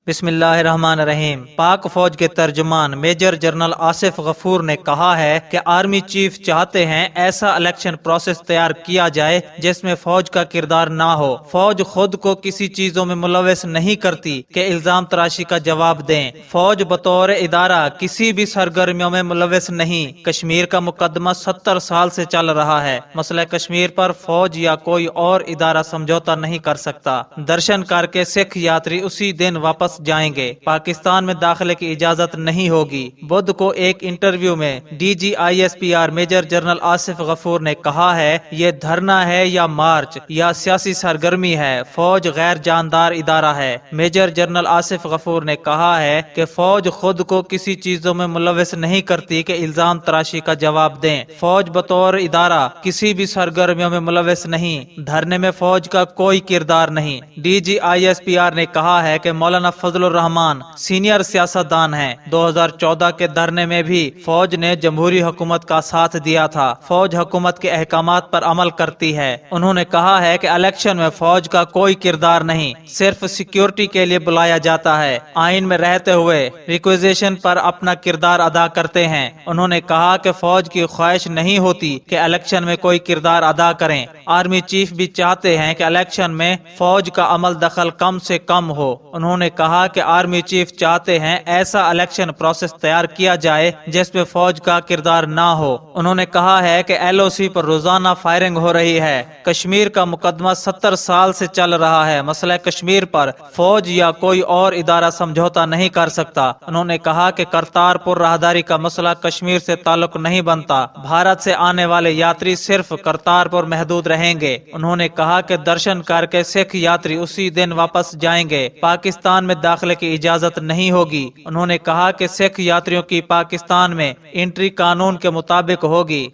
بسم اللہ الرحمن الرحیم۔ پاک فوج کے ترجمان میجر جنرل آصف غفور نے کہا ہے کہ آرمی چیف چاہتے ہیں ایسا الیکشن پروسیس تیار کیا جائے جس میں فوج کا کردار نہ ہو۔ فوج خود کو کسی چیزوں میں ملوث نہیں کرتی کہ الزام تراشی کا جواب دیں۔ فوج بطور ادارہ کسی بھی سرگرمیوں میں ملوث نہیں۔ کشمیر کا مقدمہ 70 سال سے چل رہا ہے۔ مسئلہ کشمیر پر فوج یا کوئی اور ادارہ سمجھوتا نہیں کر سکتا۔ درشن کر کے سکھ یاتری اسی دن واپس جائیں گے۔ پاکستان میں داخلے کی اجازت نہیں ہوگی۔ بدھ کو ایک انٹرویو میں D G ISPR major general Asif Ghafoor نے کہا ہے، یہ دھرنا ہے یا مارچ یا سیاسی سرگرمی ہے، فوج غیر جاندار ادارہ ہے۔ میجر جنرل آصف غفور نے کہا ہے کہ فوج خود کو کسی چیزوں میں ملوث نہیں کرتی کہ الزام تراشی کا جواب دیں۔ فوج بطور ادارہ کسی بھی سرگرمیوں میں ملوث نہیں۔ دھرنے میں فوج کا کوئی کردار نہیں۔ ڈی جی ISPR نے کہا ہے کہ مولانا فضل الرحمان سینئر سیاستدان ہیں۔ 2014 کے دھرنے میں بھی فوج نے جمہوری حکومت کا ساتھ دیا تھا۔ فوج حکومت کے احکامات پر عمل کرتی ہے۔ انہوں نے کہا ہے کہ الیکشن میں فوج کا کوئی کردار نہیں، صرف سیکیورٹی کے لیے بلایا جاتا ہے۔ آئین میں رہتے ہوئے ریکویزیشن پر اپنا کردار ادا کرتے ہیں۔ انہوں نے کہا کہ فوج کی خواہش نہیں ہوتی کہ الیکشن میں کوئی کردار ادا کریں۔ آرمی چیف بھی چاہتے ہیں کہ الیکشن میں فوج کا عمل دخل کم سے کم ہو۔ انہوں نے کہا کہ آرمی چیف چاہتے ہیں ایسا الیکشن پروسیس تیار کیا جائے جس میں فوج کا کردار نہ ہو۔ انہوں نے کہا ہے کہ LOC پر روزانہ فائرنگ ہو رہی ہے۔ کشمیر کا مقدمہ 70 سال سے چل رہا ہے۔ مسئلہ کشمیر پر فوج یا کوئی اور ادارہ سمجھوتا نہیں کر سکتا۔ انہوں نے کہا کہ کرتارپور راہداری کا مسئلہ کشمیر سے تعلق نہیں بنتا۔ بھارت سے آنے والے یاتری صرف کرتارپور محدود رہیں گے۔ انہوں نے کہا کہ درشن کر کے سکھ یاتری اسی دن واپس جائیں گے۔ پاکستان میں داخلے کی اجازت نہیں ہوگی۔ انہوں نے کہا کہ سکھ یاتریوں کی پاکستان میں انٹری قانون کے مطابق ہوگی۔